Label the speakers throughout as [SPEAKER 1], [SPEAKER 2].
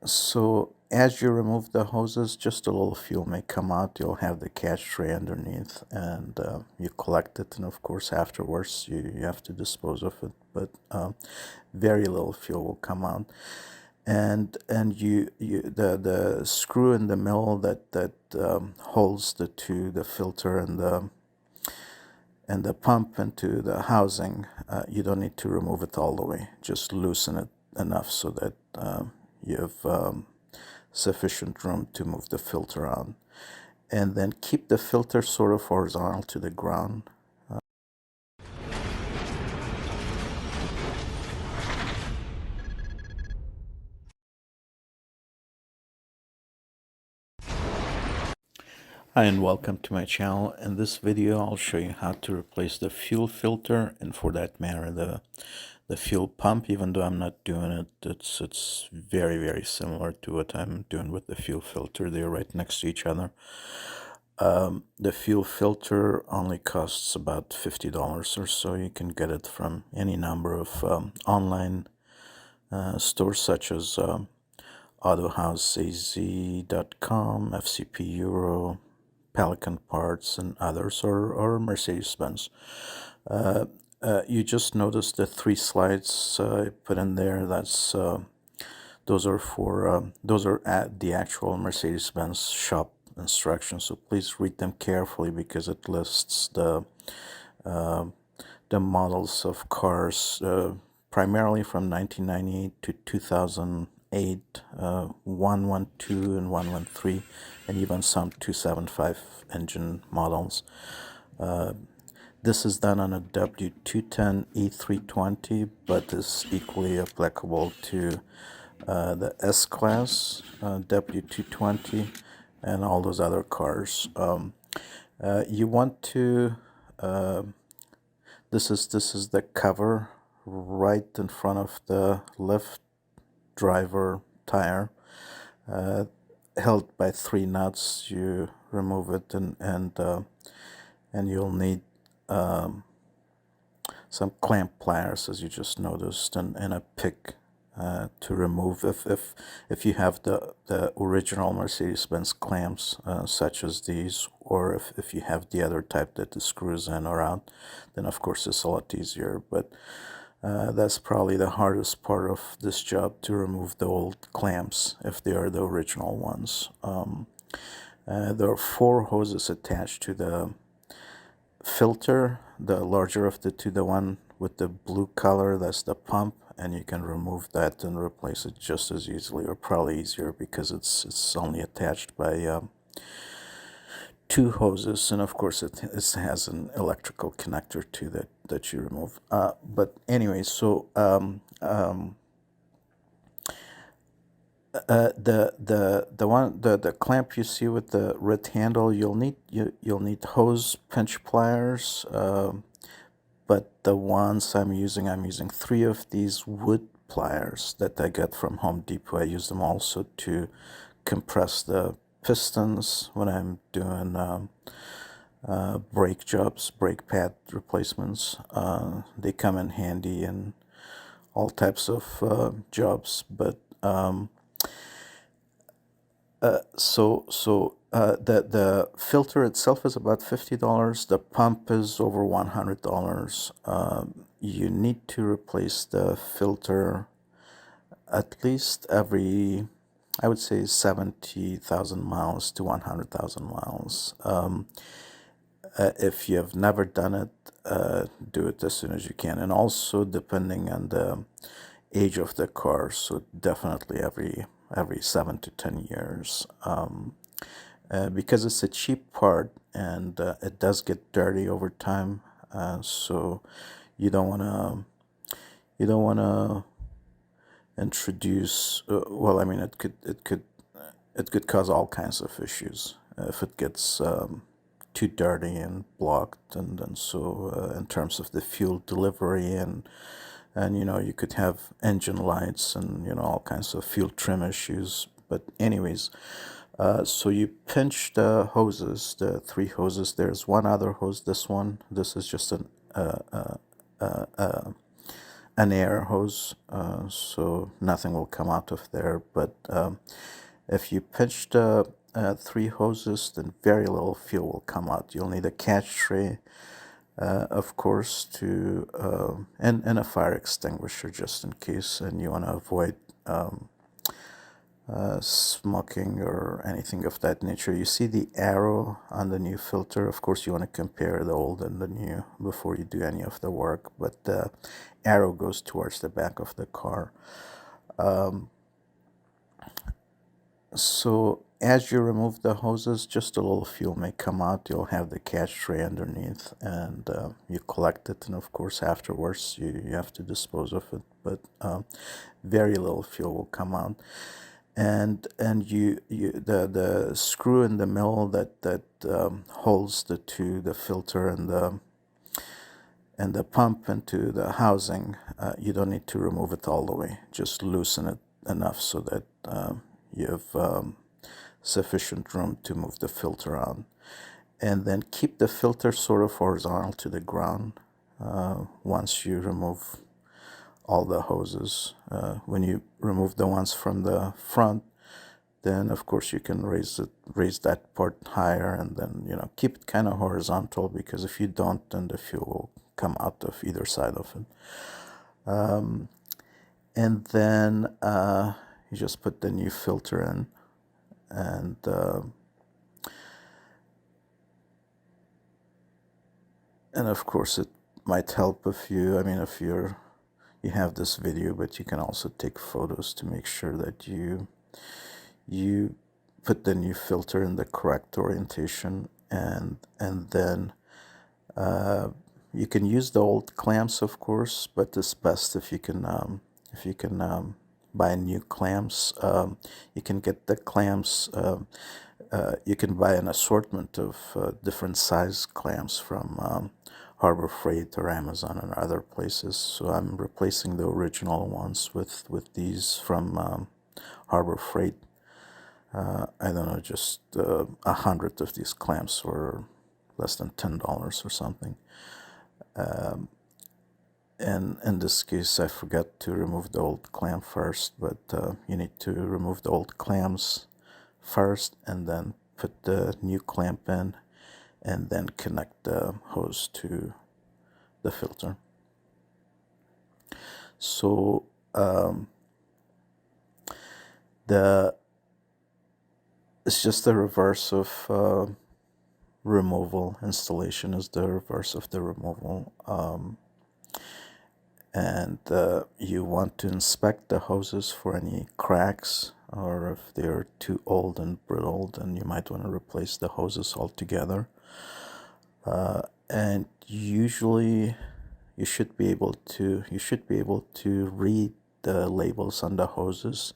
[SPEAKER 1] So as you remove the hoses, just a little fuel may come out. You'll have the catch tray underneath, and you collect it. And of course, afterwards, you have to dispose of it. But very little fuel will come out. And the screw in the middle that holds the filter and the pump into the housing, you don't need to remove it all the way. Just loosen it enough so that you have sufficient room to move the filter on. And then keep the filter sort of horizontal to the ground. Hi and welcome to my channel. In this video I'll show you how to replace the fuel filter, and for that matter the fuel pump. Even though I'm not doing it, it's very similar to what I'm doing with the fuel filter. They're right next to each other. The fuel filter only costs about $50 or so. You can get it from any number of online stores such as AutohouseAZ.com, FCP Euro, Pelican Parts, and others, or Mercedes-Benz. You just noticed the 3 slides I put in there. Those are at the actual Mercedes-Benz shop instructions. So please read them carefully because it lists the models of cars, primarily from 1998 to 2008, 112 and 113, and even some 275 engine models. This is done on a W210 E320, but is equally applicable to the S-Class, W220, and all those other cars. You want to this is the cover right in front of the left driver tire, held by 3 nuts. You remove it, and you'll need some clamp pliers, as you just noticed, and a pick to remove if you have the original Mercedes-Benz clamps, such as these, or if you have the other type that the screws in or out, then of course it's a lot easier. But that's probably the hardest part of this job, to remove the old clamps if they are the original ones. There are 4 hoses attached to the filter. The larger of the two, the one with the blue color, that's the pump, and you can remove that and replace it just as easily, or probably easier, because it's only attached by 2 hoses, and of course it has an electrical connector too that you remove. But anyway, so the clamp you see with the red handle, you'll need hose pinch pliers, but the ones I'm using 3 of these wood pliers that I got from Home Depot. I use them also to compress the pistons when I'm doing brake jobs, brake pad replacements. They come in handy in all types of jobs, but the filter itself is about $50. The pump is over $100. You need to replace the filter at least every, I would say, 70,000 miles to 100,000 miles. If you have never done it, do it as soon as you can. And also depending on the age of the car, so definitely every 7 to 10 years, because it's a cheap part, and it does get dirty over time. So you don't want to introduce. Well, I mean, it could cause all kinds of issues if it gets too dirty and blocked, and so in terms of the fuel delivery, and you could have engine lights and all kinds of fuel trim issues. But anyways, so you pinch the hoses, the 3 hoses. There's one other hose. This is just an air hose, so nothing will come out of there. But if you pinch the three hoses, then very little fuel will come out. You'll need a catch tray, of course, to and a fire extinguisher just in case, and you want to avoid smoking or anything of that nature. You see the arrow on the new filter. Of course, you want to compare the old and the new before you do any of the work, but the arrow goes towards the back of the car. So as you remove the hoses, just a little fuel may come out. You'll have the catch tray underneath, and you collect it, and of course afterwards you have to dispose of it, but very little fuel will come out. And the screw in the middle that holds the filter and the pump into the housing, you don't need to remove it all the way. Just loosen it enough so that you have sufficient room to move the filter on. And then keep the filter sort of horizontal to the ground once you remove all the hoses. When you remove the ones from the front, then of course you can raise that part higher, and then keep it kind of horizontal, because if you don't, then the fuel will come out of either side of it. And then you just put the new filter in, and of course it might help if you have this video, but you can also take photos to make sure that you put the new filter in the correct orientation, and then you can use the old clamps, of course, but it's best if you can buy new clamps. You can get the clamps. You can buy an assortment of different size clamps from Harbor Freight or Amazon and other places. So I'm replacing the original ones with these from Harbor Freight. I don't know, just 100 of these clamps were less than $10 or something. And in this case, I forgot to remove the old clamp first, but you need to remove the old clamps first and then put the new clamp in, and then connect the hose to the filter. So it's just the reverse of removal. Installation is the reverse of the removal. And you want to inspect the hoses for any cracks, or if they're too old and brittle, then you might want to replace the hoses altogether. And usually you should be able to read the labels on the hoses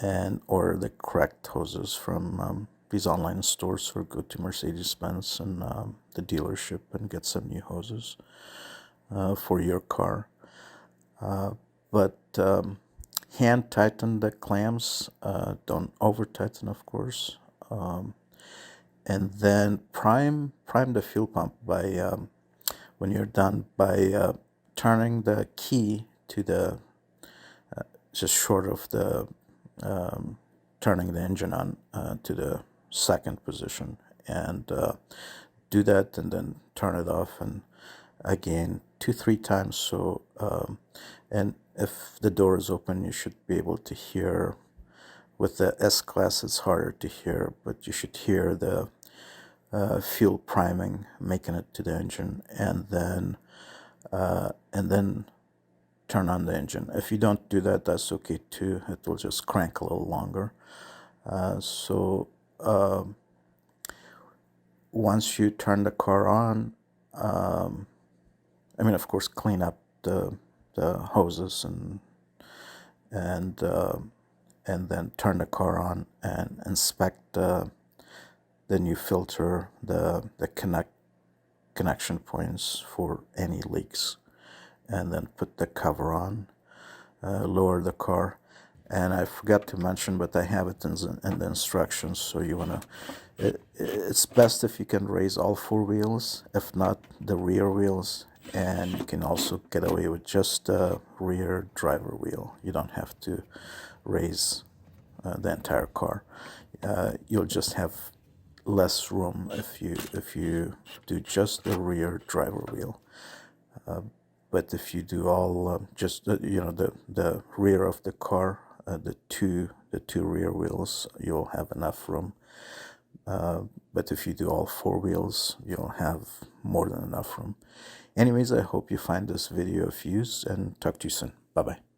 [SPEAKER 1] and order the correct hoses from these online stores, or go to Mercedes-Benz and the dealership and get some new hoses for your car. But hand tighten the clamps, don't over tighten, of course, and then prime the fuel pump by when you're done, by turning the key to the just short of the turning the engine on to the second position, and do that, and then turn it off, and again 2-3 times. So and if the door is open, you should be able to hear. With the S-Class, it's harder to hear, but you should hear the fuel priming, making it to the engine, and then turn on the engine. If you don't do that, that's okay too. It will just crank a little longer. So once you turn the car on, of course, clean up the hoses and then turn the car on and inspect the new filter, the connection points for any leaks, and then put the cover on, lower the car. And I forgot to mention, but I have it in the instructions, so you want to, it's best if you can raise all 4 wheels. If not, the rear wheels, And you can also get away with just a rear driver wheel. You don't have to raise the entire car. You'll just have less room if you do just the rear driver wheel. But if you do all just the rear of the car, the two rear wheels, you'll have enough room. But if you do all four wheels, you'll have more than enough room. Anyways, I hope you find this video of use, and talk to you soon. Bye bye.